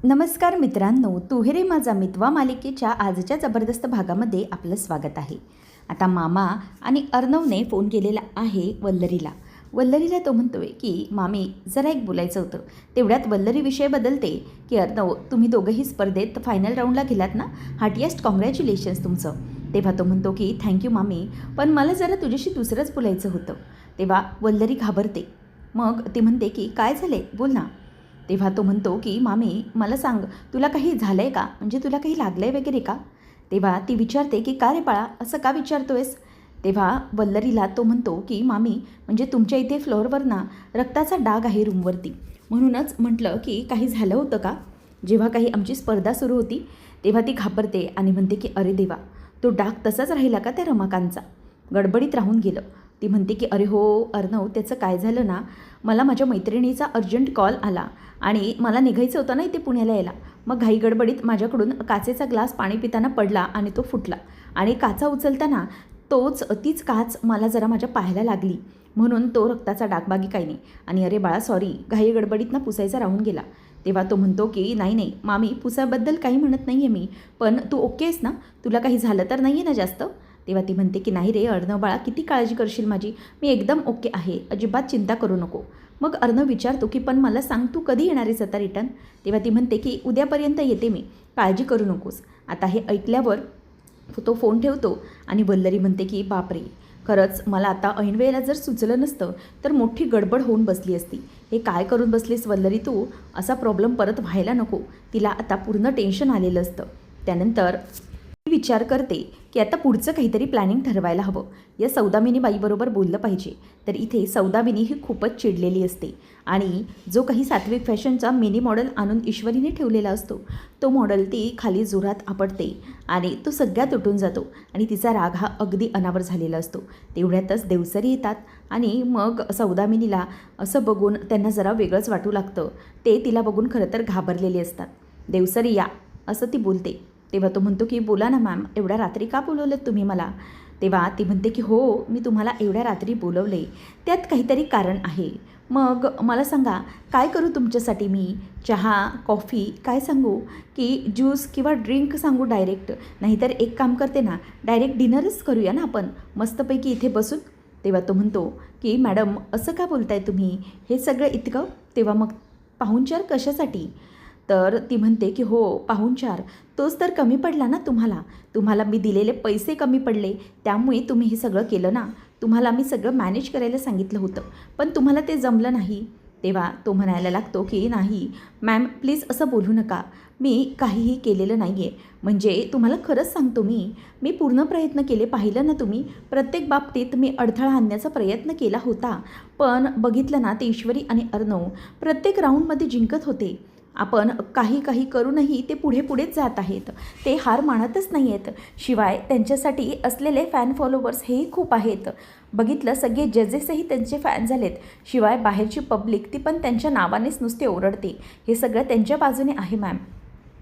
नमस्कार मित्रांनो, तू हे रे माझा मितवा मालिकेच्या आजच्या जबरदस्त भागामध्ये आपलं स्वागत आहे. आता मामा आणि अर्णवने फोन केलेला आहे वल्लरीला. वल्लरीला तो म्हणतोय की मामी जरा एक बोलायचं होतं. तेवढ्यात वल्लरी विषय बदलते की अर्णव, तुम्ही दोघंही स्पर्धेत फायनल राऊंडला गेलात ना, हार्टिएस्ट कॉंग्रॅच्युलेशन्स तुमचं. तेव्हा तो म्हणतो की थँक्यू मामी, पण मला जरा तुझ्याशी दुसरंच बोलायचं होतं. तेव्हा वल्लरी घाबरते. मग ती म्हणते की काय झाले, बोल ना. तेव्हा तो म्हणतो की मामी मला सांग, तुला काही झालं आहे का, म्हणजे तुला काही लागलं आहे वगैरे का. तेव्हा ती विचारते की का रे बाळा, असं का विचारतोयस. तेव्हा वल्लरीला तो म्हणतो की मामी, म्हणजे तुमच्या इथे फ्लोअरवर ना रक्ताचा डाग आहे रूमवरती, म्हणूनच म्हटलं की काही झालं होतं का. जेव्हा काही आमची स्पर्धा सुरू होती तेव्हा ती घाबरते आणि म्हणते की अरे देवा, तो डाग तसाच राहिला का त्या रमाकांतचा. गडबडीत राहून गेलं. ती म्हणते की अरे हो अर्णव, त्याचं काय झालं ना, मला माझ्या मैत्रिणीचा अर्जंट कॉल आला आणि मला निघायचं होतं ना इथे पुण्याला यायला. मग घाई गडबडीत माझ्याकडून काचेचा ग्लास पाणी पिताना पडला आणि तो फुटला, आणि काचा उचलताना तीच काच मला जरा माझ्या पायाला लागली, म्हणून तो रक्ताचा डागबागी काही नाही. आणि अरे बाळा सॉरी, घाई गडबडीत ना पुसायचा राहून गेला. तेव्हा तो म्हणतो की नाही मामी, पुसाबद्दल काही म्हणत नाही आहे मी, पण तू ओके आहेस ना, तुला काही झालं तर नाही आहे ना जास्त. तेव्हा ती म्हणते की नाही रे अर्णव बाळा, किती काळजी करशील माझी, मी एकदम ओके आहे, अजिबात चिंता करू नको. मग अर्णव विचारतो की पण मला सांग, तू कधी येणार आहेस आता रिटर्न. तेव्हा ती म्हणते की उद्यापर्यंत येते मी, काळजी करू नकोस. आता हे ऐकल्यावर तो फोन ठेवतो आणि वल्लरी म्हणते की बापरे, खरंच मला आता ऐनवेळेला जर सुचलं नसतं तर मोठी गडबड होऊन बसली असती. हे काय करून बसलीस वल्लरी तू, असा प्रॉब्लेम परत व्हायला नको. तिला आता पूर्ण टेन्शन आलेलं असतं. त्यानंतर विचार करते की आता पुढचं काहीतरी प्लॅनिंग ठरवायला हवं. या सौदामिनी बाईबरोबर बोललं पाहिजे. तर इथे सौदामिनी ही खूपच चिडलेली असते आणि जो काही सात्विक फॅशनचा मिनी मॉडेल आणून ईश्वरीने ठेवलेला असतो तो मॉडेल ती खाली जोरात आपटते आणि तो सगळ्यात तुटून जातो आणि तिचा राग हा अगदी अनावर झालेला असतो. तेवढ्यातच देवसरी येतात आणि मग सौदामिनीला असं बघून त्यांना जरा वेगळंच वाटू लागतं. ते तिला बघून खरं तर घाबरलेले असतात. देवसरी या, असं ती बोलते. तेव्हा तो म्हणतो की बोला ना मॅम, एवढ्या रात्री का बोलवलं तुम्ही मला. तेव्हा ती म्हणते की हो, मी तुम्हाला एवढ्या रात्री बोलवले, त्यात काहीतरी कारण आहे. मग मला सांगा काय करू तुमच्यासाठी मी, चहा कॉफी काय सांगू, की ज्यूस किंवा ड्रिंक सांगू डायरेक्ट. नाहीतर एक काम करते ना, डायरेक्ट डिनरच करूया ना आपण मस्तपैकी इथे बसून. तेव्हा तो म्हणतो की मॅडम असं का बोलताय तुम्ही, हे सगळं इतकं. तेव्हा मग पाहुणचार कशासाठी. तर ती म्हणते की हो पाहुणचार, तोच तर कमी पडला ना तुम्हाला मी दिलेले पैसे कमी पडले, त्यामुळे तुम्ही हे सगळं केलं ना. तुम्हाला मी सगळं मॅनेज करायला सांगितलं होतं, पण तुम्हाला ते जमलं नाही. तेव्हा तो म्हणायला लागतो की नाही मॅम प्लीज असं बोलू नका, मी काहीही केलेलं नाही आहे. म्हणजे तुम्हाला खरंच सांगतो, मी पूर्ण प्रयत्न केले, पाहिलं ना तुम्ही, प्रत्येक बाबतीत मी अडथळा आणण्याचा प्रयत्न केला होता. पण बघितलं ना, ते ईश्वरी आणि अर्णव प्रत्येक राऊंडमध्ये जिंकत होते. आपण काही करूनही ते पुढेच जात आहेत. ते हार मानतच नाही आहेत. शिवाय त्यांच्यासाठी असलेले फॅन फॉलोवर्स हेही खूप आहेत. बघितलं, सगळे जजेसही त्यांचे फॅन झालेत. शिवाय बाहेरची पब्लिक ती पण त्यांच्या नावानेच नुसते ओरडते. हे सगळं त्यांच्या बाजूने आहे मॅम,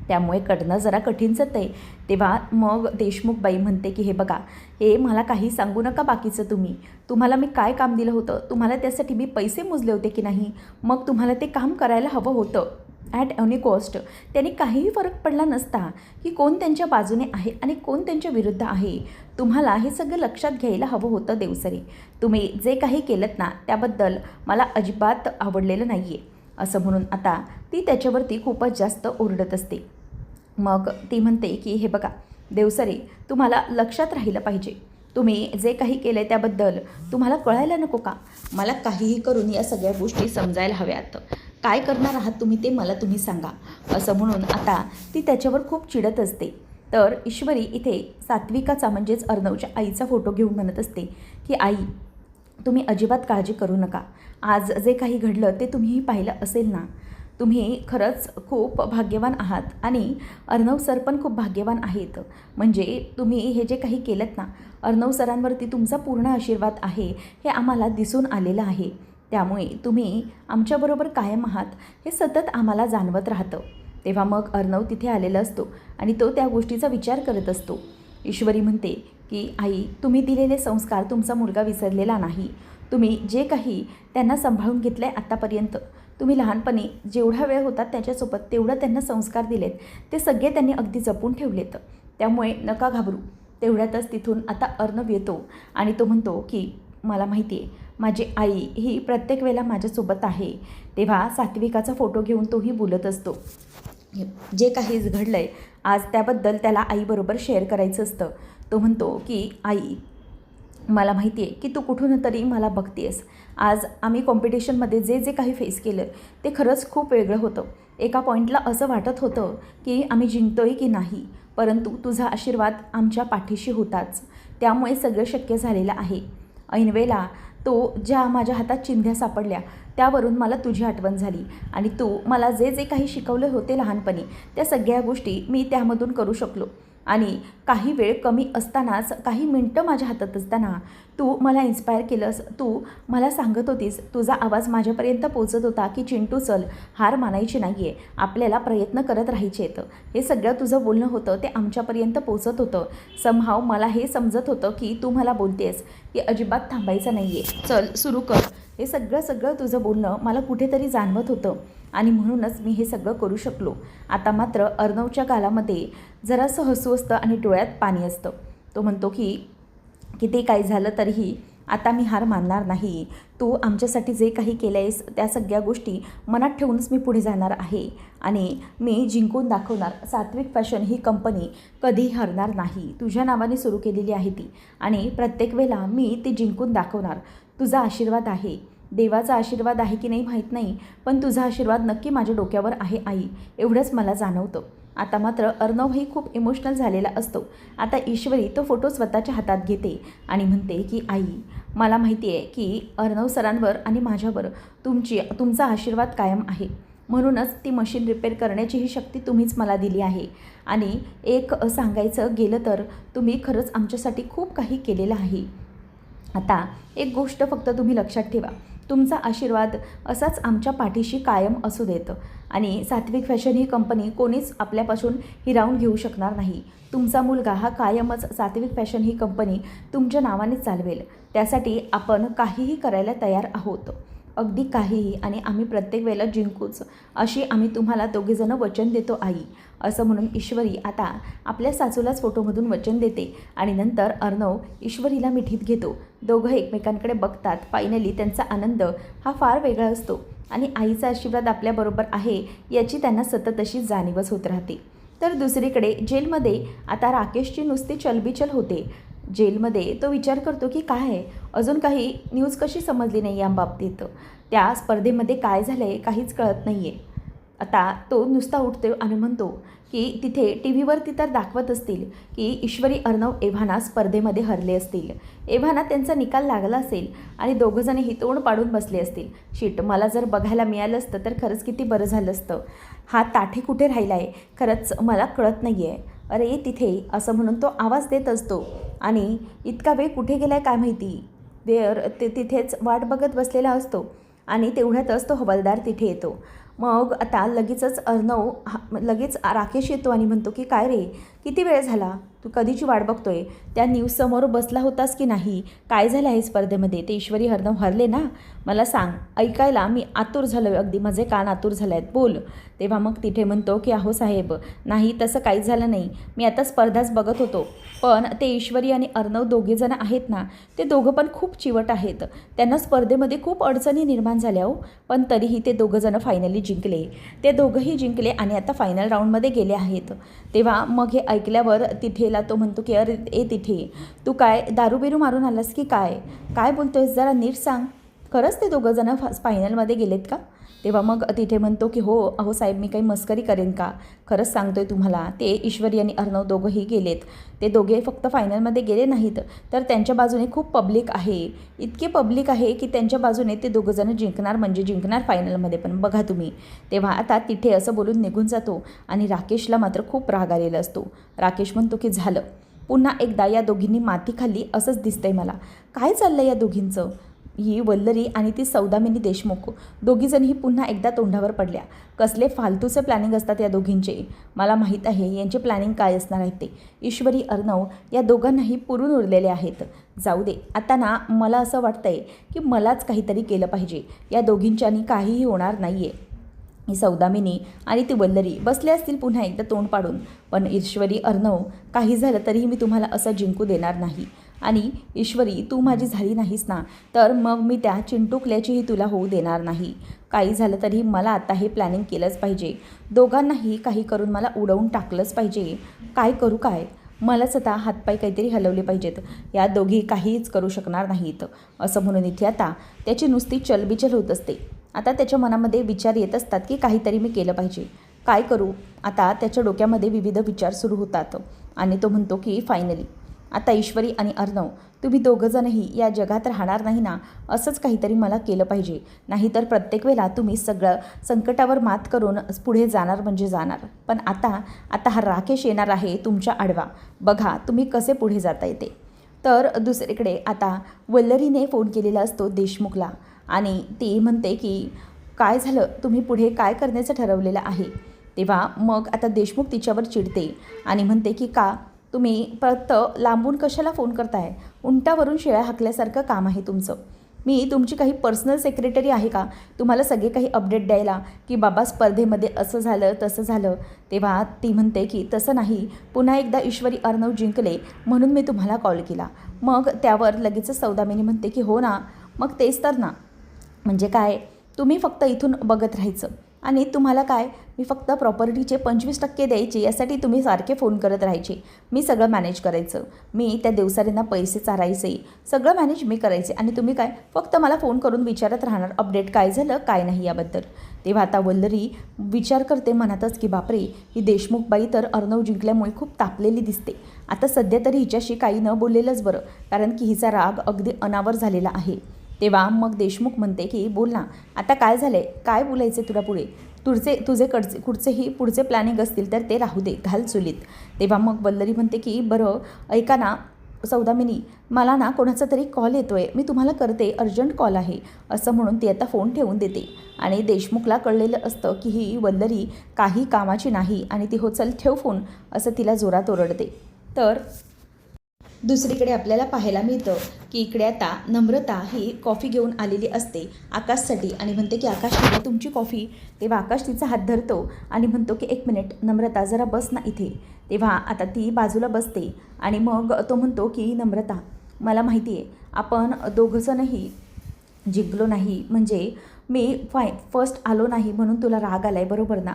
त्यामुळे करणं जरा कठीणच आहे. तेव्हा मग देशमुखबाई म्हणते की हे बघा, हे मला काही सांगू नका बाकीचं. तुम्हाला मी काय काम दिलं होतं, तुम्हाला त्यासाठी मी पैसे मोजले होते की नाही, मग तुम्हाला ते काम करायला हवं होतं ॲट एनी कॉस्ट. त्यांनी काहीही फरक पडला नसता की कोण त्यांच्या बाजूने आहे आणि कोण त्यांच्या विरुद्ध आहे. तुम्हाला हे सगळं लक्षात घ्यायला हवं होतं देवसरी. तुम्ही जे काही केलं ना त्याबद्दल मला अजिबात आवडलेलं नाही आहे, असं म्हणून आता ती त्याच्यावरती खूपच जास्त ओरडत असते. मग ती म्हणते की हे बघा देवसरी, तुम्हाला लक्षात राहिलं पाहिजे, तुम्ही जे काही केलं आहे त्याबद्दल तुम्हाला कळायला नको का. मला काहीही करून या सगळ्या गोष्टी समजायला हव्यात. काय करणार आहात तुम्ही ते मला तुम्ही सांगा, असं म्हणून आता ती त्याच्यावर खूप चिडत असते. तर ईश्वरी इथे सात्विकाचा म्हणजेच अर्णवच्या आईचा फोटो घेऊन म्हणत असते की आई, तुम्ही अजिबात काळजी करू नका. आज जे काही घडलं ते तुम्हीही पाहिलं असेल ना. तुम्ही खरंच खूप भाग्यवान आहात आणि अर्णव सर पण खूप भाग्यवान आहेत. म्हणजे तुम्ही हे जे काही केलं ना, अर्णव सरांवरती तुमचा पूर्ण आशीर्वाद आहे हे आम्हाला दिसून आलेलं आहे. त्यामुळे तुम्ही आमच्याबरोबर कायम आहात हे सतत आम्हाला जाणवत राहतं. तेव्हा मग अर्णव तिथे आलेला असतो आणि तो त्या गोष्टीचा विचार करत असतो. ईश्वरी म्हणते की आई, तुम्ही दिलेले संस्कार तुमचा मुलगा विसरलेला नाही. तुम्ही जे काही त्यांना सांभाळून घेतलं आहे आत्तापर्यंत, तुम्ही लहानपणी जेवढा वेळ होता त्याच्यासोबत तेवढं त्यांना संस्कार दिलेत, ते सगळे त्यांनी अगदी जपून ठेवलेत. त्यामुळे नका घाबरू. तेवढ्यातच तिथून आता अर्णव येतो आणि तो म्हणतो की मला माहिती आहे माझी आई ही प्रत्येक वेळेला माझ्यासोबत आहे. तेव्हा सात्विकाचा फोटो घेऊन तोही बोलत असतो. जे काही घडलं आहे आज त्याबद्दल त्याला आईबरोबर शेअर करायचं असतं. तो म्हणतो की आई, मला माहिती आहे की तू कुठून तरी मला बघतेस. आज आम्ही कॉम्पिटिशनमध्ये जे जे काही फेस केलं ते खरंच खूप वेगळं होतं. एका पॉईंटला असं वाटत होतं की आम्ही जिंकतोय की नाही, परंतु तुझा आशीर्वाद आमच्या पाठीशी होताच, त्यामुळे सगळं शक्य झालेलं आहे. ऐनवेळेला तो ज्या माझ्या हातात चिंध्या सापडल्या त्यावरून मला तुझी आठवण झाली आणि तू मला जे जे काही शिकवले होते लहानपणी त्या सगळ्या गोष्टी मी त्यामधून करू शकलो. आणि काही वेळ कमी असतानाच, काही मिनटं माझ्या हातात असताना तू मला इन्स्पायर केलंस. तू मला सांगत होतीस, तुझा आवाज माझ्यापर्यंत पोचत होता की चिंटू चल, हार मानायची नाही आहे, आपल्याला प्रयत्न करत राहायचे आहेत. हे सगळं तुझं बोलणं होतं ते आमच्यापर्यंत पोचत होतं. समहाव मला हे समजत होतं की तू मला बोलतेस की अजिबात थांबायचं नाही आहे, चल सुरू कर. हे सगळं तुझं बोलणं मला कुठेतरी जाणवत होतं आणि म्हणूनच मी हे सगळं करू शकलो. आता मात्र अर्णवच्या गालामध्ये जरासं हसू असतं आणि डोळ्यात पाणी असतं. तो म्हणतो की किती काही झालं तरीही आता मी हार मानणार नाही. तू आमच्यासाठी जे काही केलं आहेस त्या सगळ्या गोष्टी मनात ठेवूनच मी पुढे जाणार आहे आणि मी जिंकून दाखवणार. सात्विक फॅशन ही कंपनी कधी हरणार नाही. तुझ्या नावाने सुरू केलेली आहे ती आणि प्रत्येक वेळेला मी ती जिंकून दाखवणार. तुझा आशीर्वाद आहे, देवाचा आशीर्वाद आहे की नाही माहीत नाही, पण तुझा आशीर्वाद नक्की माझ्या डोक्यावर आहे आई, एवढंच मला जाणवतं. आता मात्र अर्णवही खूप इमोशनल झालेला असतो. आता ईश्वरी तो फोटो स्वतःच्या हातात घेते आणि म्हणते की आई, मला माहिती आहे की अर्णव सरांवर आणि माझ्यावर तुमचा आशीर्वाद कायम आहे, म्हणूनच ती मशीन रिपेअर करण्याची ही शक्ती तुम्हीच मला दिली आहे. आणि एक सांगायचं गेलं तर तुम्ही खरंच आमच्यासाठी खूप काही केलेलं आहे. आता एक गोष्ट फक्त तुम्ही लक्षात ठेवा, तुमचा आशीर्वाद असाच आमच्या पाठीशी कायम असू देत आणि सात्विक फॅशन ही कंपनी कोणीच आपल्यापासून हिरावून घेऊ शकणार नाही. तुमचा मुलगा हा कायमच सात्विक फॅशन ही कंपनी तुमच्या नावाने चालवेल. त्यासाठी आपण काहीही करायला तयार आहोत, अगदी काहीही, आणि आम्ही प्रत्येक वेळेला जिंकूच अशी आम्ही तुम्हाला दोघेजणं वचन देतो आई. असं म्हणून ईश्वरी आता आपल्या सासूलाच फोटोमधून वचन देते आणि नंतर अर्णव ईश्वरीला मिठीत घेतो. दोघं एकमेकांकडे बघतात. फायनली त्यांचा आनंद हा फार वेगळा असतो आणि आईचा आशीर्वाद आपल्याबरोबर आहे याची त्यांना सतत अशी जाणीवच होत राहते. तर दुसरीकडे जेलमध्ये आता राकेशची नुसती चलबिचल होते. जेलमध्ये तो विचार करतो की काय आहे, अजून काही न्यूज कशी समजली नाही या बाबतीत, त्या स्पर्धेमध्ये काय झालं आहे काहीच कळत नाही आहे. आता तो नुसता उठतो आणि म्हणतो की तिथे टी व्हीवरती तर दाखवत असतील की ईश्वरी अर्णव एव्हाना स्पर्धेमध्ये हरले असतील. एव्हाना त्यांचा निकाल लागला असेल आणि दोघंजणही तोंड पाडून बसले असतील. शिट, मला जर बघायला मिळालं असतं तर खरंच किती बरं झालं असतं. हा ताठे कुठे राहिला आहे खरंच मला कळत नाही आहे. अरे तिथे, असं म्हणून तो आवाज देत असतो आणि इतका वेळ कुठे गेला आहे काय माहिती. तिथेच वाट बघत बसलेला असतो आणि तेवढ्यातच तो हवालदार तिथे येतो. मग आता लगेच राकेश येतो आणि म्हणतो की काय रे, किती वेळ झाला, तू कधीची वाट बघतोय, त्या न्यूजसमोर बसला होतास की नाही, काय झालं आहे स्पर्धेमध्ये, ते ईश्वरी अर्णव हरले ना, मला सांग, ऐकायला मी आतुर झालो आहे, अगदी माझे कान आतुर झाले आहेत, बोल. तेव्हा मग तिथे म्हणतो की अहो साहेब, नाही तसं काहीच झालं नाही, मी आता स्पर्धाच बघत होतो, पण ते ईश्वरी आणि अर्णव दोघेजण आहेत ना, ते दोघं पण खूप चिवट आहेत, त्यांना स्पर्धेमध्ये खूप अडचणी निर्माण झाल्या हो, पण तरीही ते दोघंजणं फायनली जिंकले. ते दोघंही जिंकले आणि आता फायनल राऊंडमध्ये गेले आहेत. तेव्हा मग हे ऐकल्यावर तिथेला तो म्हणतो की अरे तिथे तू काय दारू बिरू मारून आलास की काय, काय बोलतोयस, जरा नीट सांग, खरंच ते दोघंजणं फायनलमध्ये गेलेत का. तेव्हा मग तिथे म्हणतो की हो अहो साहेब, मी काही मस्करी करेन का, खरंच सांगतोय तुम्हाला, ते ईश्वरी आणि अर्णव दोघंही गेलेत. ते दोघे फक्त फायनलमध्ये गेले नाहीत तर त्यांच्या बाजूने खूप पब्लिक आहे, इतके पब्लिक आहे की त्यांच्या बाजूने ते दोघंजणं जिंकणार म्हणजे जिंकणार फायनलमध्ये पण, बघा तुम्ही. तेव्हा आता तिथे असं बोलून निघून जातो आणि राकेशला मात्र खूप राग आलेला असतो. राकेश म्हणतो की झालं, पुन्हा एकदा या दोघींनी माती खाल्ली असंच दिसतंय मला, काय चाललं या दोघींचं, ही वल्लरी आणि ती सौदामिनी देशमुख दोघीजणही पुन्हा एकदा तोंडावर पडल्या. कसले फालतूचे प्लॅनिंग असतात या दोघींचे. मला माहीत आहे यांचे प्लॅनिंग काय असणार आहेत ते. ईश्वरी, अर्णव या दोघांनाही पुरून उरलेले आहेत. जाऊ दे आता ना, मला असं वाटतंय की मलाच काहीतरी केलं पाहिजे. या दोघींच्यानी काहीही होणार नाही आहे. ही सौदामिनी आणि ती वल्लरी बसले असतील पुन्हा एकदा तोंड पाडून. पण ईश्वरी, अर्णव, काही झालं तरीही मी तुम्हाला असं जिंकू देणार नाही. आणि ईश्वरी, तू माझी झाली नाहीस ना, तर मग मी त्या चिंटुकल्याचीही तुला होऊ देणार नाही. काही झालं तरी मला आता हे प्लॅनिंग केलंच पाहिजे. दोघांनाही काही करून मला उडवून टाकलंच पाहिजे. काय करू काय? मलाच आता हातपाय काहीतरी हलवले पाहिजेत. या दोघी काहीच करू शकणार नाहीत. असं म्हणून इथे आता त्याची नुसती चलबिचल होत असते. आता त्याच्या मनामध्ये विचार येत असतात की काहीतरी मी केलं पाहिजे. काय करू? आता त्याच्या डोक्यामध्ये विविध विचार सुरू होतात आणि तो म्हणतो की फायनली आता ईश्वरी आणि अर्णव, तुम्ही दोघंजणही या जगात राहणार नाही ना, असंच काहीतरी मला केलं पाहिजे. नाहीतर प्रत्येक वेळेला तुम्ही सगळं संकटावर मात करून पुढे जाणार म्हणजे जाणार. पण आता हा राकेश येणार आहे तुमच्या आडवा. बघा तुम्ही कसे पुढे जाता येते. तर दुसरीकडे आता वल्लरीने फोन केलेला असतो देशमुखला आणि ती म्हणते की काय झालं, तुम्ही पुढे काय करण्याचं ठरवलेलं आहे. तेव्हा मग आता देशमुख तिच्यावर चिडते आणि म्हणते की का तुम्ही फक्त लांबून कशाला फोन करताय. उंटावरून शेळ्या हाकल्यासारखं काम आहे तुमचं. मी तुमची काही पर्सनल सेक्रेटरी आहे का तुम्हाला सगळे काही अपडेट द्यायला की बाबा स्पर्धेमध्ये असं झालं तसं झालं. तेव्हा ती म्हणते की तसं नाही, पुन्हा एकदा ईश्वरी अर्णव जिंकले म्हणून मी तुम्हाला कॉल केला. मग त्यावर लगेच सौदामिनी म्हणते की हो ना, मग तेच तर ना. म्हणजे काय, तुम्ही फक्त इथून बघत राहायचं आणि तुम्हाला काय, मी फक्त प्रॉपर्टीचे 25% द्यायचे यासाठी तुम्ही सारखे फोन करत राहायचे. मी सगळं मॅनेज करायचं. मी त्या देवसारींना पैसे चारायचे, सगळं मॅनेज मी करायचे आणि तुम्ही काय फक्त मला फोन करून विचारत राहणार अपडेट काय झालं काय नाही याबद्दल. तेव्हा आता वल्लरी विचार करते मनातच की बापरे, ही देशमुखबाई तर अर्णव जिंकल्यामुळे खूप तापलेली दिसते. आता सध्या तरी हिच्याशी काही न बोललेलंच बरं, कारण की हिचा राग अगदी अनावर झालेला आहे. तेव्हा मग देशमुख म्हणते की बोल ना, आता काय झालं आहे, काय बोलायचे तुला पुढे. तुझे कुठचेही पुढचे प्लॅनिंग असतील तर ते राहू दे, घाल चुलीत. तेव्हा मग वल्लरी म्हणते की बरं ऐका ना सौदामिनी, मला ना कोणाचा तरी कॉल येतो आहे, मी तुम्हाला करते, अर्जंट कॉल आहे. असं म्हणून ती आता फोन ठेवून देते आणि देशमुखला कळलेलं असतं की ही वल्लरी काही कामाची नाही आणि ती हो चल ठेव फोन असं तिला जोरात ओरडते. तर दुसरीकडे आपल्याला पाहायला मिळतं की इकडे आता नम्रता ही कॉफी घेऊन आलेली असते आकाशसाठी आणि म्हणते की आकाश हवं तुमची कॉफी. तेव्हा आकाश तिचा हात धरतो आणि म्हणतो की 1 मिनिट नम्रता जरा बस ना इथे. तेव्हा आता ती बाजूला बसते आणि मग तो म्हणतो की नम्रता, मला माहिती आहे आपण दोघंजणही जिंकलो नाही, म्हणजे मी फर्स्ट आलो नाही म्हणून तुला राग आला आहे बरोबर ना.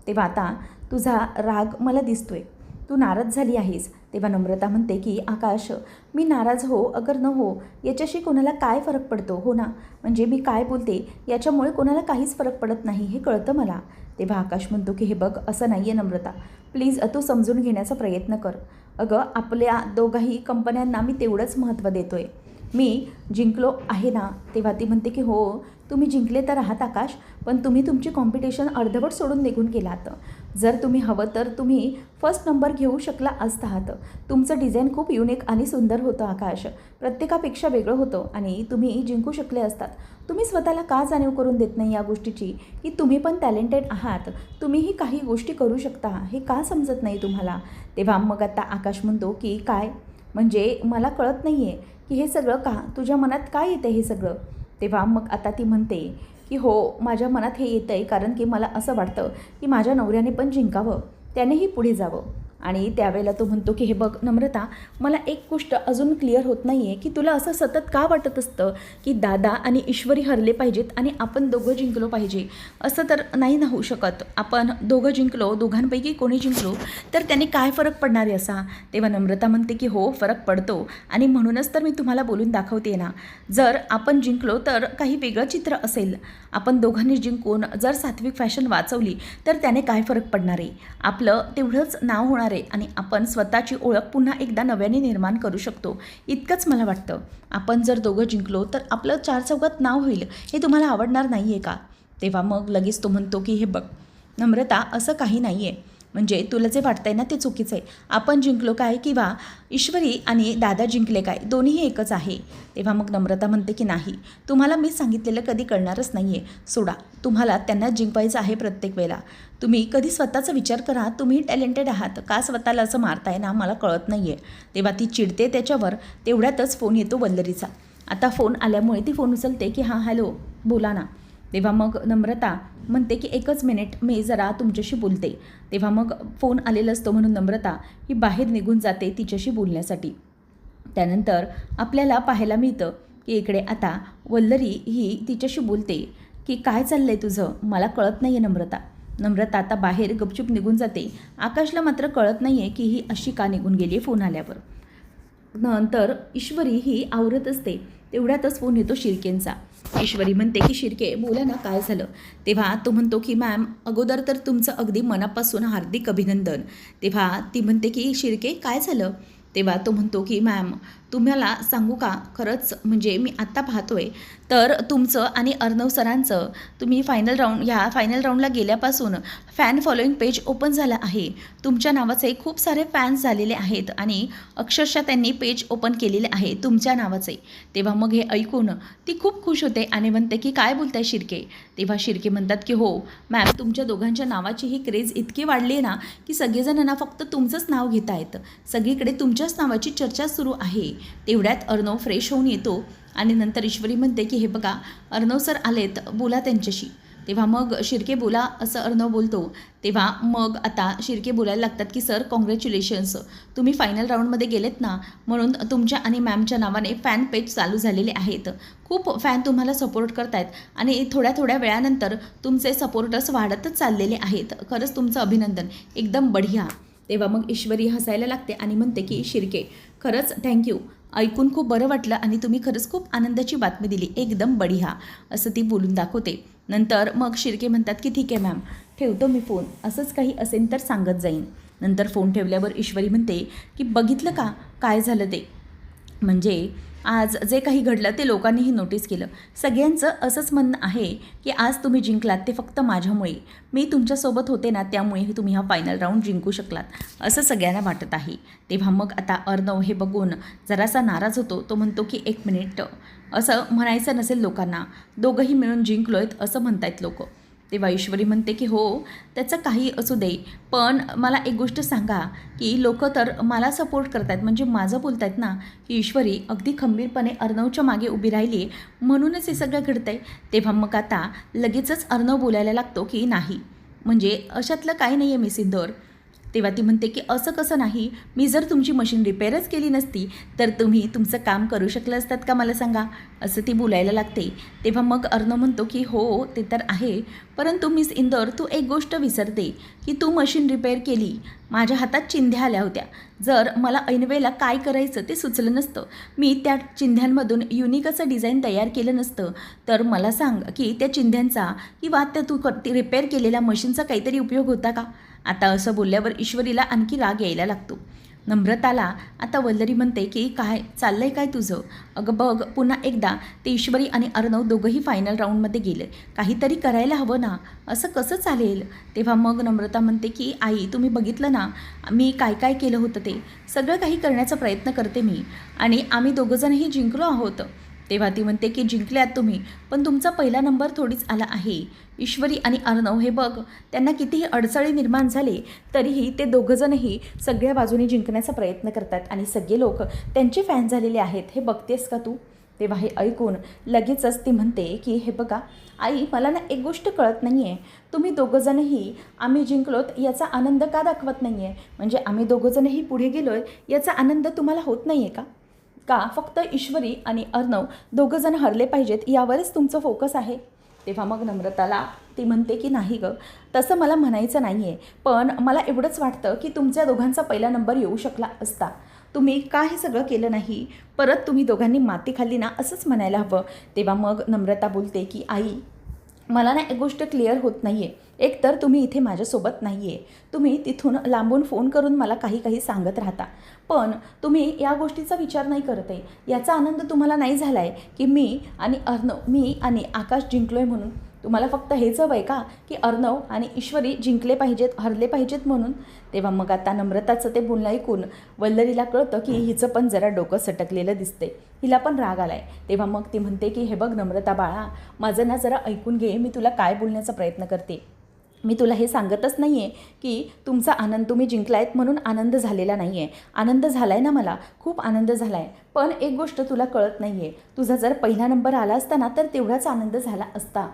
तेव्हा आता तुझा राग मला दिसतोय, तू नाराज झाली आहेस. तेव्हा नम्रता म्हणते की आकाश, मी नाराज हो अगर न हो याच्याशी कोणाला काय फरक पडतो, हो ना. म्हणजे मी काय बोलते याच्यामुळे कोणाला काहीच फरक पडत नाही हे कळतं मला. तेव्हा आकाश म्हणतो की हे बघ असं नाही आहे नम्रता, प्लीज तू समजून घेण्याचा प्रयत्न कर. अगं आपल्या दोघाही कंपन्यांना मी तेवढंच महत्त्व देतो आहे. मी जिंकलो आहे ना. तेव्हा ती म्हणते की हो तुम्ही जिंकले तर आहात आकाश, पण तुम्ही तुमची कॉम्पिटिशन अर्धवट सोडून निघून गेलात. जर तुम्ही हवं तर तुम्ही फर्स्ट नंबर घेऊ शकला असतात. तुमचं डिझाईन खूप युनिक आणि सुंदर होतं आकाश, प्रत्येकापेक्षा वेगळं होतं आणि तुम्ही जिंकू शकले असतात. तुम्ही स्वतःला का जाणीव करून देत नाही या गोष्टीची की तुम्ही पण टॅलेंटेड आहात, तुम्हीही काही गोष्टी करू शकता, हे का समजत नाही तुम्हाला. तेव्हा मग आता आकाश म्हणतो की काय, म्हणजे मला कळत नाही आहे की हे सगळं का तुझ्या मनात काय येतं हे सगळं. तेव्हा मग आता ती म्हणते की हो माझ्या मनात हे येतं आहे कारण की मला असं वाटतं की माझ्या नवऱ्याने पण जिंकावं, त्यानेही पुढे जावं. आणि त्यावेळेला तो म्हणतो की हे बघ नम्रता, मला एक गोष्ट अजून क्लिअर होत नाही आहे की तुला असं सतत का वाटत असतं की दादा आणि ईश्वरी हरले पाहिजेत आणि आपण दोघं जिंकलो पाहिजे. असं तर नाही ना होऊ शकत. आपण दोघं जिंकलो, दोघांपैकी कोणी जिंकलो तर त्याने काय फरक पडणार आहे असा. तेव्हा नम्रता म्हणते की हो फरक पडतो आणि म्हणूनच तर मी तुम्हाला बोलून दाखवते ना. जर आपण जिंकलो तर काही वेगळं चित्र असेल. आपण दोघांनी जिंकून जर सात्विक फॅशन वाचवली तर त्याने काय फरक पडणार आहे. आपलं तेवढंच नाव होणार आहे आणि आपण स्वतःची ओळख पुन्हा एकदा नव्याने निर्माण करू शकतो. इतकंच मला वाटतं. आपण जर दोघं जिंकलो तर आपलं 4 चौघात नाव होईल. हे तुम्हाला आवडणार नाही आहे का. तेव्हा मग लगेच तो म्हणतो की हे बघ नम्रता, असं काही नाही आहे. म्हणजे तुला जे वाटतंय ना ते चुकीचं आहे. आपण जिंकलो काय किंवा ईश्वरी आणि दादा जिंकले काय, दोन्हीही एकच आहे. तेव्हा मग नम्रता म्हणते की नाही, तुम्हाला मी सांगितलेलं कधी कळणारच नाही आहे. सोडा, तुम्हाला त्यांना जिंकवायचं आहे प्रत्येक वेळेला. तुम्ही कधी स्वतःचा विचार करा, तुम्ही टॅलेंटेड आहात, का स्वतःला असं मारताय ना, मला कळत नाही आहे. तेव्हा ती चिडते त्याच्यावर. तेवढ्यातच फोन येतो वल्लरीचा. आता फोन आल्यामुळे ती फोन उचलते की हां हॅलो बोला ना. तेव्हा मग नम्रता म्हणते की एकच मिनिट, मी जरा तुमच्याशी बोलते. तेव्हा मग फोन आलेला असतो म्हणून नम्रता ही बाहेर निघून जाते तिच्याशी बोलण्यासाठी. त्यानंतर आपल्याला पाहायला मिळतं की इकडे आता वल्लरी ही तिच्याशी बोलते की काय चाललं आहे तुझं, मला कळत नाही आहे नम्रता. नम्रता आता बाहेर गपचूप निघून जाते. आकाशला मात्र कळत नाही आहे की ही अशी का निघून गेली आहे फोन आल्यावर. नंतर ईश्वरी ही आवरत असते. तेवढ्यातच फोन येतो शिर्केंचा. ईश्वरी म्हणते की शिर्के बोला ना काय झालं. तेव्हा तो म्हणतो की मॅम अगोदर तर तुमचं अगदी मनापासून हार्दिक अभिनंदन. तेव्हा ती म्हणते की शिर्के काय झालं. तेव्हा तो म्हणतो की मॅम तुम्हाला सांगू का, खरंच म्हणजे मी आत्ता पाहतोय तर तुमचं आणि अर्णव सरांचं तुम्ही ह्या फायनल राऊंडला गेल्यापासून फॅन फॉलोईंग पेज ओपन झालं आहे. तुमच्या नावाचे खूप सारे फॅन्स झालेले आहेत आणि अक्षरशः त्यांनी पेज ओपन केलेले आहे तुमच्या नावाचे. तेव्हा मग हे ऐकून ती खूप खुश होते आणि म्हणते की काय बोलताय शिर्के. तेव्हा शिर्के म्हणतात की हो मॅम, तुमच्या दोघांच्या नावाची ही क्रेज इतकी वाढली आहे ना की सगळेजणांना फक्त तुमचंच नाव घेता येतं. सगळीकडे तुमच्याच नावाची चर्चा सुरू आहे. तेवढ्यात अर्णव फ्रेश होऊन येतो आणि नंतर ईश्वरी म्हणते की हे बघा अर्णव सर आलेत, बोला त्यांच्याशी. तेव्हा मग शिर्के बोला असं अर्णव बोलतो. तेव्हा मग आता शिर्के बोलायला लागतात की सर कॉंग्रॅच्युलेशन्स, तुम्ही फायनल राऊंडमध्ये गेलेत ना, म्हणून तुमच्या आणि मॅमच्या नावाने फॅन पेज चालू झालेले आहेत. खूप फॅन तुम्हाला सपोर्ट करतायत आणि थोड्या वेळानंतर तुमचे सपोर्टर्स वाढतच चाललेले आहेत. खरंच तुमचं अभिनंदन, एकदम बढिया. तेव्हा मग ईश्वरी हसायला लागते आणि म्हणते की शिर्के खरंच थँक्यू, ऐकून खूप बरं वाटलं आणि तुम्ही खरंच खूप आनंदाची बातमी दिली, एकदम बढिया असं ती बोलून दाखवते. नंतर मग शिर्के म्हणतात की ठीक आहे मॅम, ठेवतो मी फोन, असंच काही असेल तर सांगत जाईन. नंतर फोन ठेवल्यावर ईश्वरी म्हणते की बघितलं का काय झालं ते, म्हणजे आज जे काही घडलं ते लोकांनीही नोटीस केलं. सगळ्यांचं असंच म्हणणं आहे की आज तुम्ही जिंकलात ते फक्त माझ्यामुळे, मी तुमच्यासोबत होते ना त्यामुळे तुम्ही हा फायनल राऊंड जिंकू शकलात, असं सगळ्यांना वाटत आहे. तेव्हा मग आता अर्णव हे बघून जरासा नाराज होतो. तो म्हणतो की एक मिनिट, असं म्हणायचं नसेल लोकांना, दोघंही मिळून जिंकलोयत असं म्हणतायत लोक. तेव्हा ईश्वरी म्हणते की हो त्याचं काही असू दे, पण मला एक गोष्ट सांगा की लोक तर मला सपोर्ट करतायत, म्हणजे माझं बोलतायत ना की ईश्वरी अगदी खंबीरपणे अर्णवच्या मागे उभी राहिली म्हणूनच हे सगळं घडतंय. तेव्हा मग आता लगेचच अर्णव बोलायला लागतो की नाही, म्हणजे अशातलं काही नाही आहे मिस इंदोर. तेव्हा ती म्हणते की असं कसं नाही, मी जर तुमची मशीन रिपेअरच केली नसती तर तुम्ही तुमचं काम करू शकलं असतात का मला सांगा, असं ती बोलायला लागते. तेव्हा मग अर्णव म्हणतो की हो ते तर आहे, परंतु मिस इंदोर तू एक गोष्ट विसरते की तू मशीन रिपेअर केली, माझ्या हातात चिंध्या आल्या होत्या. जर मला ऐनवेळेला काय करायचं ते सुचलं नसतं, मी त्या चिंध्यांमधून युनिक असं डिझाईन तयार केलं नसतं, तर मला सांग की त्या चिंध्यांचा किंवा त्या तू रिपेअर केलेल्या मशीनचा काहीतरी उपयोग होता का. आता असं बोलल्यावर ईश्वरीला आणखी राग यायला लागतो. नम्रताला आता वल्लरी म्हणते की काय चाललंय काय तुझं. अगं बघ पुन्हा एकदा ते ईश्वरी आणि अर्णव दोघंही फायनल राऊंडमध्ये गेले, काहीतरी करायला हवं ना, असं कसं चालेल. तेव्हा मग नम्रता म्हणते की आई तुम्ही बघितलं ना मी काय काय केलं होतं, ते सगळं काही करण्याचा प्रयत्न करते मी आणि आम्ही दोघंजणही जिंकलो आहोत. तेव्हा ती म्हणते की जिंकल्यात तुम्ही, पण तुमचा पहिला नंबर थोडीच आला आहे. ईश्वरी आणि अर्णव हे बघ, त्यांना कितीही अडचणी निर्माण झाले तरीही ते दोघंजणही सगळ्या बाजूने जिंकण्याचा प्रयत्न करतात आणि सगळे लोक त्यांचे फॅन झालेले आहेत, हे बघतेस का तू. तेव्हा हे ऐकून लगेचच ती म्हणते की हे बघा आई, मला ना एक गोष्ट कळत नाही आहे, तुम्ही दोघंजणही आम्ही जिंकलोत याचा आनंद का दाखवत नाही आहे, म्हणजे आम्ही दोघंजणही पुढे गेलो आहे याचा आनंद तुम्हाला होत नाही आहे का फक्त ईश्वरी आणि अर्णव दोघंजण हरले पाहिजेत यावरच तुमचं फोकस आहे. तेव्हा मग नम्रताला ती म्हणते की नाही गं, तसं मला म्हणायचं नाही आहे, पण मला एवढंच वाटतं की तुमच्या दोघांचा पहिला नंबर येऊ शकला असता. तुम्ही का हे सगळं केलं नाही, परत तुम्ही दोघांनी माती खाल्ली ना, असंच म्हणायला हवं. तेव्हा मग नम्रता बोलते की आई मला ना एक गोष्ट क्लिअर होत नाही आहे, एक तर तुम्ही इथे माझ्यासोबत नाही आहे, तुम्ही तिथून लांबून फोन करून मला काही सांगत राहता, पण तुम्ही या गोष्टीचा विचार नाही करत आहे, याचा आनंद तुम्हाला नाही झाला आहे की मी आणि आकाश जिंकलो आहे म्हणून. तुम्हाला फक्त हेच हवं आहे का की अर्णव आणि ईश्वरी जिंकले पाहिजेत, हरले पाहिजेत म्हणून? तेव्हा मग आता नम्रताचं ते बोलणं ऐकून वल्लरीला कळतं की हिचं पण जरा डोकं सटकलेलं दिसते, हिला पण राग आलाय. तेव्हा मग ती म्हणते की हे बघ नम्रता बाळा, माझं ना जरा ऐकून घे, मी तुला काय बोलण्याचा प्रयत्न करते. मी तुला हे सांगतच नाही आहे की तुमचा आनंद, तुम्ही जिंकलायत म्हणून आनंद झालेला नाही आहे. आनंद झाला आहे ना, मला खूप आनंद झाला आहे. पण एक गोष्ट तुला कळत नाही आहे, तुझा जर पहिला नंबर आला असता ना तर तेवढाच आनंद झाला असता.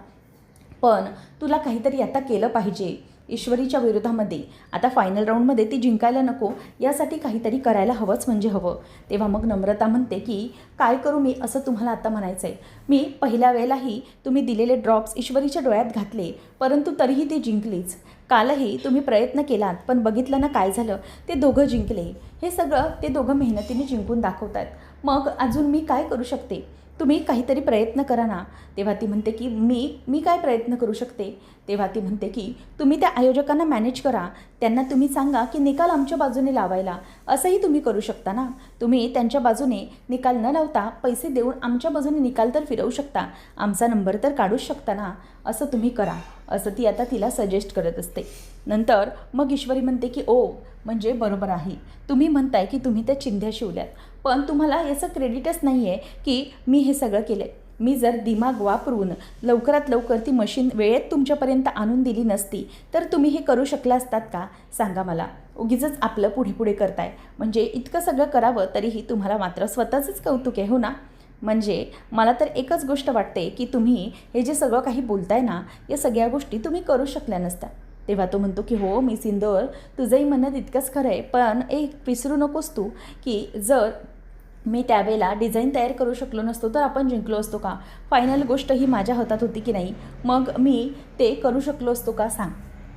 पण तुला काहीतरी आता केलं पाहिजे ईश्वरीच्या विरोधामध्ये. आता फायनल राऊंडमध्ये ती जिंकायला नको, यासाठी काहीतरी करायला हवंच म्हणजे हवं. तेव्हा मग नम्रता म्हणते की काय करू मी, असं तुम्हाला आता म्हणायचं आहे. मी पहिल्या वेळेलाही तुम्ही दिलेले ड्रॉप्स ईश्वरीच्या डोळ्यात घातले, परंतु तरीही ती जिंकलीच. कालही तुम्ही प्रयत्न केलात, पण बघितलं ना काय झालं, ते दोघं जिंकले. हे सगळं ते दोघं मेहनतीने जिंकून दाखवत आहेत. मग अजून मी काय करू शकते, तुम्ही काहीतरी प्रयत्न करा ना. तेव्हा ती म्हणते की मी काय प्रयत्न करू शकते. तेव्हा ती म्हणते की तुम्ही त्या आयोजकांना मॅनेज करा, त्यांना तुम्ही सांगा की निकाल आमच्या बाजूने लावायला. असंही तुम्ही करू शकता ना, तुम्ही त्यांच्या बाजूने निकाल न लावता पैसे देऊन आमच्या बाजूने निकाल तर फिरवू शकता, आमचा नंबर तर काढूच शकता ना, असं तुम्ही करा, असं ती आता तिला सजेस्ट करत असते. नंतर मग ईश्वरी म्हणते की ओ, म्हणजे बरोबर आहे, तुम्ही म्हणताय की तुम्ही त्या चिंध्या शिवल्यात, पण तुम्हाला याचं क्रेडिटच नाही आहे की मी हे सगळं केलं आहे. मी जर दिमाग वापरून लवकरात लवकर ती मशीन वेळेत तुमच्यापर्यंत आणून दिली नसती तर तुम्ही हे करू शकला असतात का, सांगा मला. उगीचच आपलं पुढे पुढे करताय, म्हणजे इतकं सगळं करावं तरीही तुम्हाला मात्र स्वतःचंच कौतुक आहे, हो ना. म्हणजे मला तर एकच गोष्ट वाटते की तुम्ही हे जे सगळं काही बोलताय ना, या सगळ्या गोष्टी तुम्ही करू शकल्या नसत्या. तेव्हा तो म्हणतो की हो मी सिंदूर, तुझंही म्हणणं तितकंच खरं आहे, पण एक विसरू नकोस तू की जर मी त्यावेळेला डिझाईन तयार करू शकलो नसतो तर आपण जिंकलो असतो का. फायनल गोष्ट ही माझ्या हातात होती की नाही, मग मी ते करू शकलो असतो का सांग.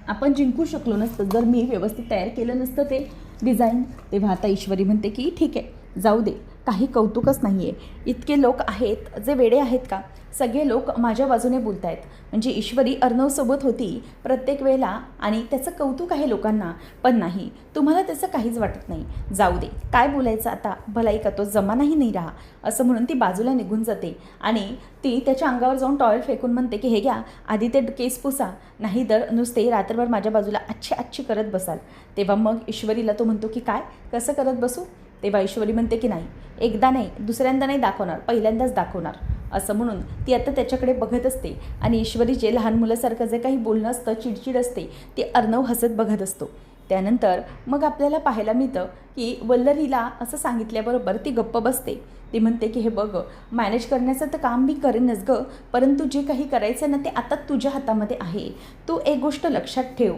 आपण जिंकू शकलो नसतं जर मी व्यवस्थित तयार केलं नसतं ते डिझाईन. तेव्हा आता ईश्वरी म्हणते की ठीक आहे, जाऊ दे, काही कौतुकच नाही आहे. इतके लोक आहेत जे वेडे आहेत का, सगळे लोक माझ्या बाजूने बोलत आहेत. म्हणजे ईश्वरी अर्णवसोबत होती प्रत्येक वेळेला आणि त्याचं कौतुक आहे लोकांना, पण नाही, तुम्हाला त्याचं काहीच वाटत नाही. जाऊ दे, काय बोलायचं आता, भलाई का तो जमानाही नाही राहा, असं म्हणून ती बाजूला निघून जाते. आणि ती त्याच्या अंगावर जाऊन टॉवेल फेकून म्हणते की हे घ्या, आधी ते केस पुसा, नाही तर नुसते रात्रभर माझ्या बाजूला अच्छी करत बसाल. तेव्हा मग ईश्वरीला तो म्हणतो की काय, कसं करत बसू. तेव्हा ईश्वरी म्हणते की नाही, एकदा नाही, दुसऱ्यांदा नाही दाखवणार, पहिल्यांदाच दाखवणार, असं म्हणून ती आता त्याच्याकडे बघत असते. आणि ईश्वरीचे लहान मुलासारखं जे काही बोलणं असतं, चिडचिड असते, ते अर्णव हसत बघत असतो. त्यानंतर मग आपल्याला पाहायला मिळतं की वल्लरीला असं सांगितल्याबरोबर ती गप्प बसते. ती म्हणते की हे बघ, मॅनेज करण्याचं तर काम मी करेनच गं, परंतु जे काही करायचं ना ते आता तुझ्या हातामध्ये आहे. तू एक गोष्ट लक्षात ठेव,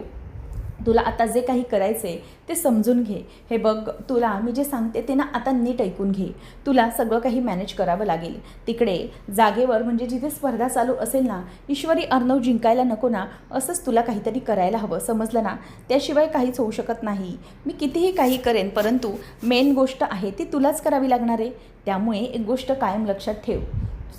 तुला आता जे काही करायचं आहे ते समजून घे. हे बघ, तुला मी जे सांगते ते ना आता नीट ऐकून घे. तुला सगळं काही मॅनेज करावं लागेल. तिकडे जागेवर म्हणजे जिथे स्पर्धा चालू असेल ना, ईश्वरी अर्णव जिंकायला नको ना, असंच तुला काहीतरी करायला हवं, समजलं ना. त्याशिवाय काहीच होऊ शकत नाही. मी कितीही काही करेन, परंतु मेन गोष्ट आहे ती तुलाच करावी लागणार आहे. त्यामुळे एक गोष्ट कायम लक्षात ठेव,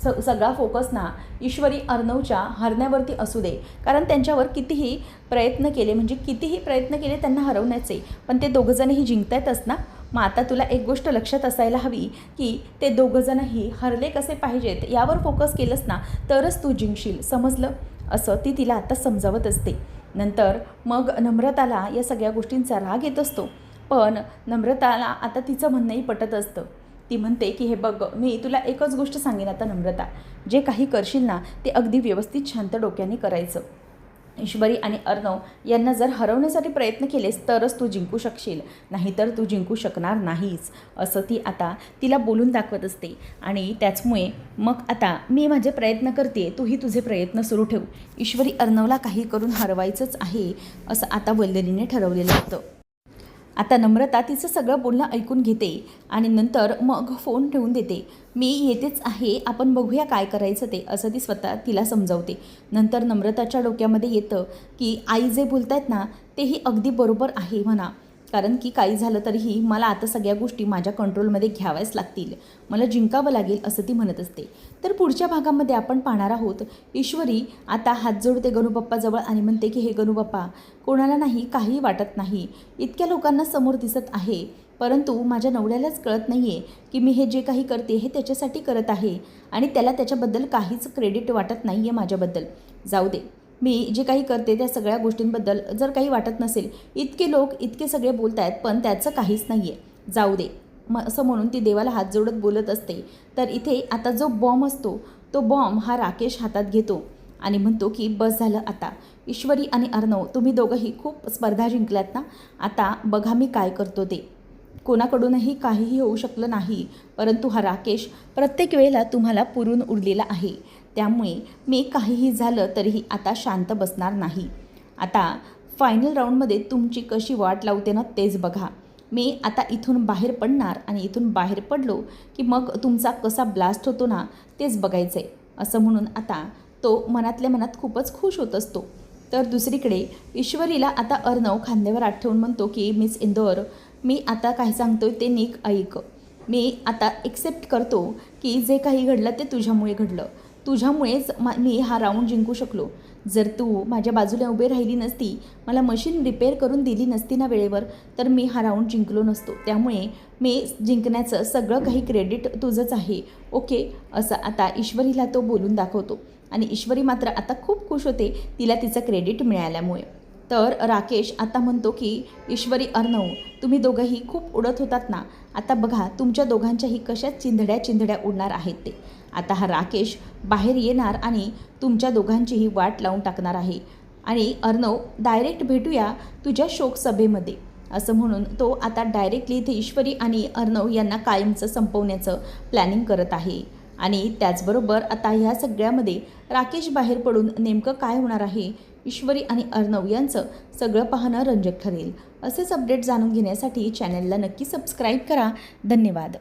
सगळा फोकस ना ईश्वरी अर्णवच्या हरण्यावरती असू दे, कारण त्यांच्यावर कितीही प्रयत्न केले, म्हणजे कितीही प्रयत्न केले त्यांना हरवण्याचे, पण ते दोघंजणही जिंकतायतच ना. मग आता तुला एक गोष्ट लक्षात असायला हवी की ते दोघंजणही हरले कसे पाहिजेत यावर फोकस केलंस ना तरच तू जिंकशील, समजलं, असं ती तिला आता समजावत असते. नंतर मग नम्रताला या सगळ्या गोष्टींचा राग येत असतो, पण नम्रताला आता तिचं म्हणणंही पटत असतं. ती म्हणते की हे बघ, मी तुला एकच गोष्ट सांगेन आता नम्रता, जे काही करशील ना ते अगदी व्यवस्थित शांत डोक्याने करायचं. ईश्वरी आणि अर्णव यांना जर हरवण्यासाठी प्रयत्न केलेस तरच तू जिंकू शकशील, नाहीतर तू जिंकू शकणार नाहीस, असं ती आता तिला बोलून दाखवत असते. आणि त्याचमुळे मग आता मी माझे प्रयत्न करते, तूही तुझे प्रयत्न सुरू ठेव. ईश्वरी अर्णवला काही करून हरवायचंच आहे, असं आता वल्लरीने ठरवलेलं होतं. आता नम्रता तिचं सगळं बोलणं ऐकून घेते आणि नंतर मग फोन ठेवून देते. मी येतेच आहे, आपण बघूया काय करायचं ते, असं ती स्वतः तिला समजावते. नंतर नम्रताच्या डोक्यामध्ये येतं की आई जे बोलत आहेत ना तेही अगदी बरोबर आहे म्हणा, कारण की काही झालं तरीही मला आता सगळ्या गोष्टी माझ्या कंट्रोलमध्ये घ्याव्याच लागतील, मला जिंकावं लागेल, असं ती म्हणत असते. तर पुढच्या भागामध्ये आपण पाहणार आहोत, ईश्वरी आता हात जोडते गणूबाप्पाजवळ आणि म्हणते की हे गणूबाप्पा, कोणाला नाही काही वाटत नाही, इतक्या लोकांना समोर दिसत आहे, परंतु माझ्या नवऱ्यालाच कळत नाही आहे की मी हे जे काही करते हे त्याच्यासाठी करत आहे आणि त्याला त्याच्याबद्दल काहीच क्रेडिट वाटत नाही आहे माझ्याबद्दल. जाऊ दे, मी जे काही करते त्या सगळ्या गोष्टींबद्दल जर काही वाटत नसेल, इतके लोक इतके सगळे बोलत आहेत पण त्याचं काहीच नाही आहे, जाऊ दे असं म्हणून ती देवाला हात जोडत बोलत असते. तर इथे आता जो बॉम्ब असतो तो बॉम्ब हा राकेश हातात घेतो आणि म्हणतो की बस झालं आता. ईश्वरी आणि अर्णव तुम्ही दोघंही खूप स्पर्धा जिंकल्यात ना, आता बघा मी काय करतो ते. कोणाकडूनही काहीही होऊ शकलं नाही, परंतु हा राकेश प्रत्येक वेळेला तुम्हाला पुरून उरलेला आहे. त्यामुळे मी काहीही झालं तरीही आता शांत बसणार नाही. आता फायनल राऊंडमध्ये तुमची कशी वाट लावते ना तेच बघा. मी आता इथून बाहेर पडणार आणि इथून बाहेर पडलो की मग तुमचा कसा ब्लास्ट होतो ना तेच बघायचं आहे, असं म्हणून आता तो मनातल्या मनात खूपच खुश होत असतो. तर दुसरीकडे ईश्वरीला आता अर्णव खांद्यावर हात ठेवून म्हणतो की मिस इंदोर, मी आता काय सांगतोय ते नीट ऐक. मी आता एक्सेप्ट करतो की जे काही घडलं ते तुझ्यामुळे घडलं. तुझ्यामुळेच मी हा राऊंड जिंकू शकलो. जर तू माझ्या बाजूला उभे राहिली नसती, मला मशीन रिपेअर करून दिली नसती ना वेळेवर, तर मी हा राऊंड जिंकलो नसतो. त्यामुळे मी जिंकण्याचं सगळं काही क्रेडिट तुझंच आहे, ओके, असं आता ईश्वरीला तो बोलून दाखवतो. आणि ईश्वरी मात्र आता खूप खुश होते तिला तिचं क्रेडिट मिळाल्यामुळे. तर राकेश आता म्हणतो की ईश्वरी, अर्णव, तुम्ही दोघंही खूप उडत होतात ना, आता बघा तुमच्या दोघांच्याही कशा चिंधड्या उडणार आहेत ते. आता हा राकेश बाहेर येणार आणि तुमच्या दोघांचीही वाट लावून टाकणार आहे. आणि अर्णव, डायरेक्ट भेटूया तुझ्या शोकसभेमध्ये, असं म्हणून तो आता डायरेक्टली इथे ईश्वरी आणि अर्णव यांना कायमचं संपवण्याचं प्लॅनिंग करत आहे. आणि त्याचबरोबर आता ह्या सगळ्यामध्ये राकेश बाहेर पडून नेमकं काय होणार आहे, ईश्वरी आणि अर्णव यांचं सगळं पाहणं रंजक ठरेल. असेच अपडेट जाणून घेण्यासाठी चॅनलला नक्की सबस्क्राईब करा. धन्यवाद.